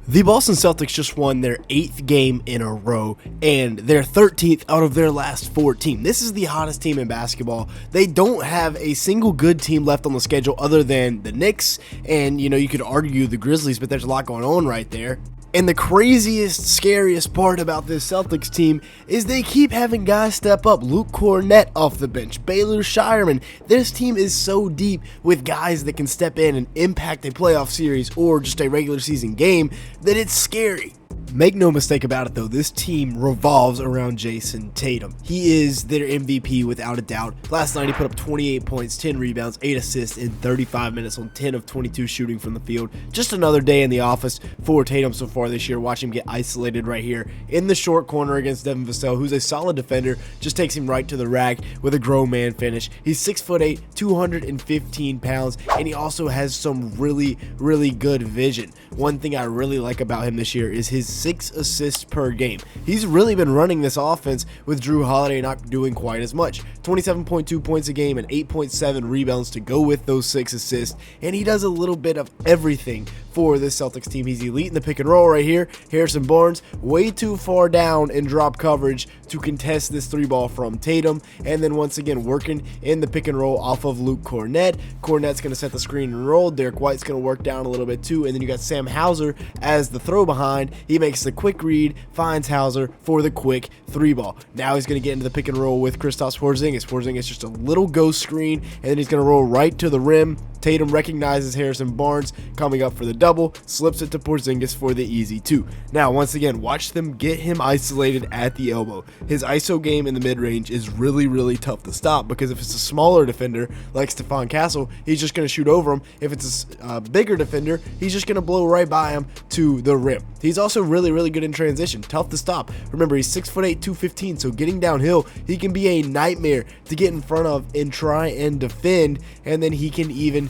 The Boston Celtics just won their 8th game in a row and their 13th out of their last 14. This is the hottest team in basketball. They don't have a single good team left on the schedule other than the Knicks and, you could argue the Grizzlies, but there's a lot going on right there. And the craziest, scariest part about this Celtics team is they keep having guys step up. Luke Kornet off the bench, Baylor Shireman. This team is so deep with guys that can step in and impact a playoff series or just a regular season game that it's scary. Make no mistake about it though, this team revolves around Jayson Tatum. He is their MVP without a doubt. Last night he put up 28 points, 10 rebounds, 8 assists in 35 minutes on 10 of 22 shooting from the field. Just another day in the office for Tatum so far this year. Watch him get isolated right here in the short corner against Devin Vassell, who's a solid defender. Just takes him right to the rack with a grown man finish. He's 6'8", 215 pounds, and he also has some really good vision. One thing I really like about him this year is his 6 assists per game. He's really been running this offense with Jrue Holiday not doing quite as much. 27.2 points a game and 8.7 rebounds to go with those 6 assists, and he does a little bit of everything for this Celtics team. He's elite in the pick and roll right here. Harrison Barnes way too far down in drop coverage to contest this 3-ball from Tatum, and then once again working in the pick and roll off of Luke Kornet. Kornet's going to set the screen and roll. Derek White's going to work down a little bit too, and then you got Sam Hauser as the throw behind. He makes the quick read, finds Hauser for the quick 3-ball. Now he's going to get into the pick and roll with Kristaps Porzingis. Porzingis just a little ghost screen, and then he's going to roll right to the rim. Tatum recognizes Harrison Barnes coming up for the double, slips it to Porzingis for the easy 2. Now, once again, watch them get him isolated at the elbow. His ISO game in the mid-range is really tough to stop because if it's a smaller defender like Stephon Castle, he's just going to shoot over him. If it's a bigger defender, he's just going to blow right by him to the rim. He's also really good in transition, tough to stop. Remember, he's 6'8", 215, so getting downhill, he can be a nightmare to get in front of and try and defend, and then he can even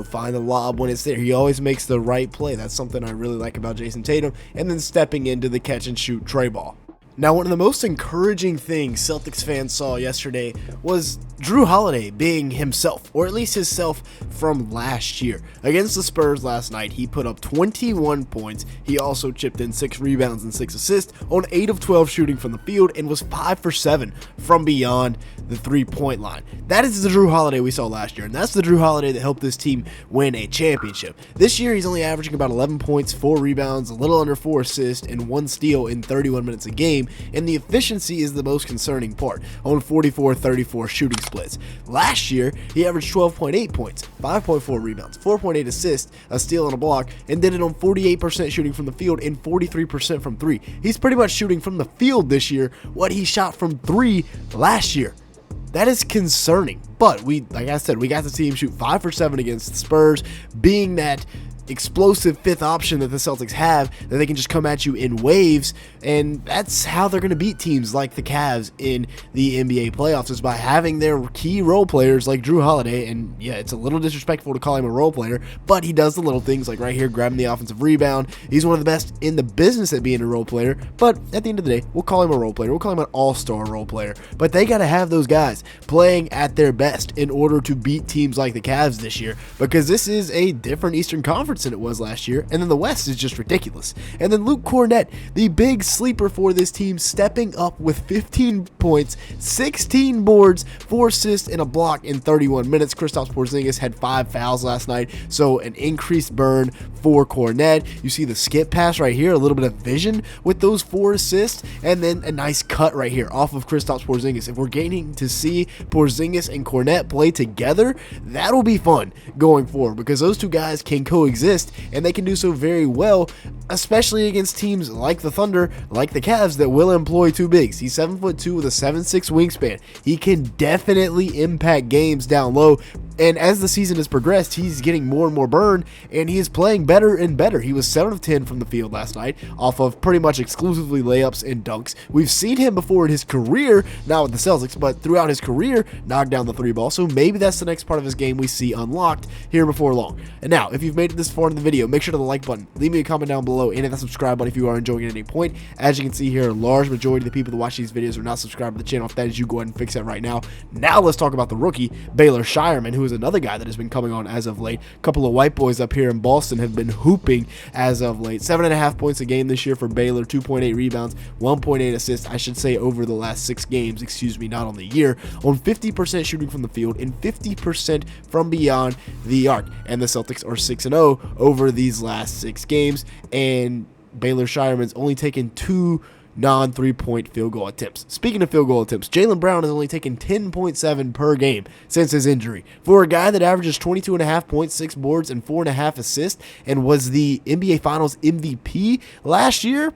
find the lob when it's there. He always makes the right play. That's something I really like about Jayson Tatum. And then stepping into the catch and shoot tray ball. Now, one of the most encouraging things Celtics fans saw yesterday was Jrue Holiday being himself, or at least his self from last year. Against the Spurs last night, he put up 21 points. He also chipped in 6 rebounds and 6 assists on 8 of 12 shooting from the field and was 5 for 7 from beyond the 3-point line. That is the Jrue Holiday we saw last year, and that's the Jrue Holiday that helped this team win a championship. This year, he's only averaging about 11 points, 4 rebounds, a little under 4 assists, and 1 steal in 31 minutes a game. And the efficiency is the most concerning part on 44-34 shooting splits. Last year, he averaged 12.8 points, 5.4 rebounds, 4.8 assists, a steal and a block, and did it on 48% shooting from the field and 43% from 3. He's pretty much shooting from the field this year what he shot from 3 last year. That is concerning, but like I said, we got to see him shoot 5 for 7 against the Spurs, being that explosive 5th option that the Celtics have, that they can just come at you in waves, and that's how they're going to beat teams like the Cavs in the NBA playoffs, is by having their key role players like Jrue Holiday. And yeah, it's a little disrespectful to call him a role player, but he does the little things like right here grabbing the offensive rebound. He's one of the best in the business at being a role player, but at the end of the day, we'll call him a role player. We'll call him an all-star role player, but they got to have those guys playing at their best in order to beat teams like the Cavs this year, because this is a different Eastern Conference than it was last year, and then the West is just ridiculous. And then Luke Kornet, the big sleeper for this team, stepping up with 15 points, 16 boards, 4 assists, and a block in 31 minutes. Kristaps Porzingis had 5 fouls last night, so an increased burn for Kornet. You see the skip pass right here, a little bit of vision with those 4 assists, and then a nice cut right here off of Kristaps Porzingis. If we're getting to see Porzingis and Kornet play together, that'll be fun going forward, because those two guys can coexist, and they can do so very well, especially against teams like the Thunder, like the Cavs, that will employ 2 bigs. He's 7'2" with a 7'6" wingspan. He can definitely impact games down low, and as the season has progressed, he's getting more and more burn, and he is playing better and better. He was 7 of 10 from the field last night, off of pretty much exclusively layups and dunks. We've seen him before in his career, not with the Celtics, but throughout his career, knock down the 3-ball, so maybe that's the next part of his game we see unlocked here before long. And now, if you've made it this far in the video, make sure to the like button, leave me a comment down below, and hit that subscribe button if you are enjoying it at any point. As you can see here, a large majority of the people that watch these videos are not subscribed to the channel. If that is you, go ahead and fix that right now. Now let's talk about the rookie, Baylor Shireman, who is is another guy that has been coming on as of late. A couple of white boys up here in Boston have been hooping as of late. 7.5 points a game this year for Baylor, 2.8 rebounds, 1.8 assists, I should say, over the last 6 games, not on the year, on 50% shooting from the field and 50% from beyond the arc. And the Celtics are 6-0 over these last 6 games, and Baylor Shireman's only taken 2 non-3-point field goal attempts. Speaking of field goal attempts, Jaylen Brown has only taken 10.7 per game since his injury. For a guy that averages 22.5 points, 6 boards, and 4.5 assists, and was the NBA Finals MVP last year,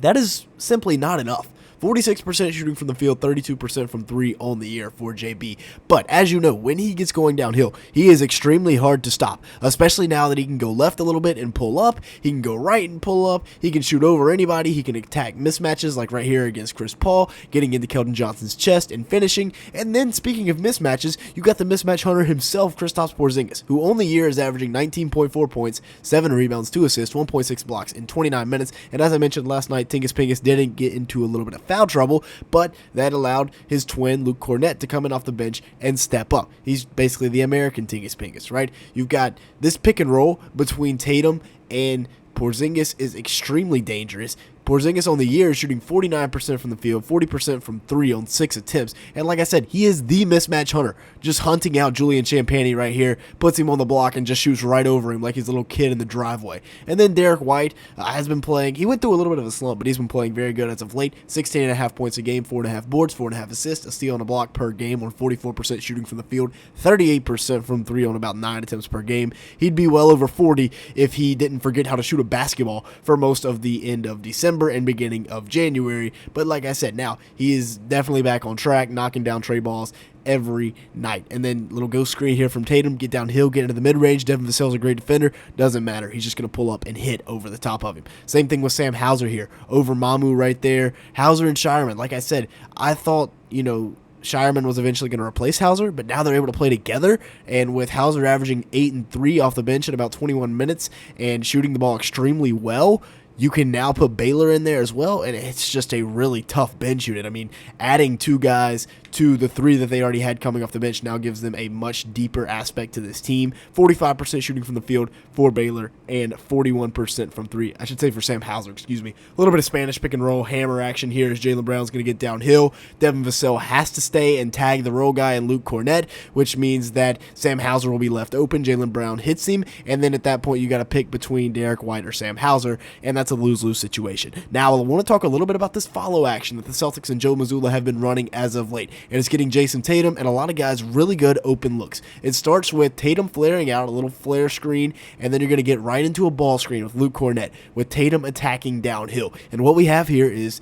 that is simply not enough. 46% shooting from the field, 32% from 3 on the year for JB. But as you know, when he gets going downhill, he is extremely hard to stop, especially now that he can go left a little bit and pull up. He can go right and pull up. He can shoot over anybody. He can attack mismatches like right here against Chris Paul, getting into Keldon Johnson's chest and finishing. And then speaking of mismatches, you got the mismatch hunter himself, Kristaps Porzingis, who on the year is averaging 19.4 points, 7 rebounds, 2 assists, 1.6 blocks in 29 minutes. And as I mentioned last night, Tingus Pingus didn't get into a little bit of foul trouble, but that allowed his twin Luke Kornet to come in off the bench and step up. He's basically the American Tingus Pingus, right? You've got this pick and roll between Tatum and Porzingis is extremely dangerous. Porzingis on the year is shooting 49% from the field, 40% from 3 on 6 attempts. And like I said, he is the mismatch hunter. Just hunting out Julian Champagnie right here, puts him on the block and just shoots right over him like he's a little kid in the driveway. And then Derek White has been playing. He went through a little bit of a slump, but he's been playing very good as of late. 16.5 points a game, 4.5 boards, 4.5 assists, a steal and a block per game on 44% shooting from the field, 38% from 3 on about 9 attempts per game. He'd be well over 40 if he didn't forget how to shoot a basketball for most of the end of December and beginning of January. But like I said, now he is definitely back on track, knocking down tray balls every night. And then little ghost screen here from Tatum, get downhill, get into the mid-range. Devin Vassell's a great defender. Doesn't matter. He's just going to pull up and hit over the top of him. Same thing with Sam Hauser here. Over Mamu right there. Hauser and Shireman. Like I said, I thought, Shireman was eventually going to replace Hauser, but now they're able to play together. And with Hauser averaging 8 and 3 off the bench in about 21 minutes and shooting the ball extremely well, you can now put Baylor in there as well, and it's just a really tough bench unit. I mean, adding 2 guys to the 3 that they already had coming off the bench now gives them a much deeper aspect to this team. 45% shooting from the field for Baylor and 41% from 3. I should say for Sam Hauser, excuse me. A little bit of Spanish pick and roll hammer action here as Jaylen Brown's going to get downhill. Devin Vassell has to stay and tag the roll guy and Luke Kornet, which means that Sam Hauser will be left open. Jaylen Brown hits him, and then at that point you got to pick between Derek White or Sam Hauser, and that's a lose-lose situation. Now, I want to talk a little bit about this follow action that the Celtics and Joe Mazzulla have been running as of late, and it's getting Jayson Tatum and a lot of guys really good open looks. It starts with Tatum flaring out, a little flare screen, and then you're going to get right into a ball screen with Luke Kornet, with Tatum attacking downhill. And what we have here is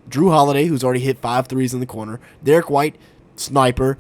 Jrue Holiday, who's already hit 5 threes in the corner, Derek White, sniper,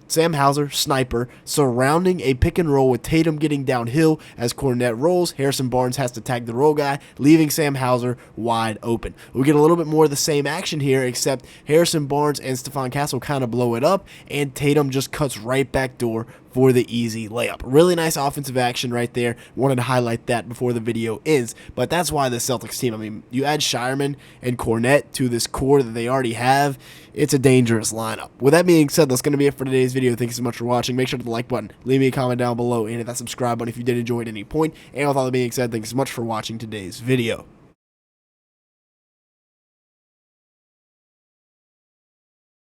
Sam Hauser, sniper, surrounding a pick and roll with Tatum getting downhill as Kornet rolls. Harrison Barnes has to tag the roll guy, leaving Sam Hauser wide open. We get a little bit more of the same action here, except Harrison Barnes and Stephon Castle kind of blow it up, and Tatum just cuts right back door for the easy layup. Really nice offensive action right there. Wanted to highlight that before the video ends, but that's why the Celtics team, I mean, you add Shireman and Kornet to this core that they already have, it's a dangerous lineup. With that being said, that's going to be it for today's video. Thank you so much for watching. Make sure to hit the like button, leave me a comment down below, and hit that subscribe button if you did enjoy at any point. And with all that being said, thanks so much for watching today's video.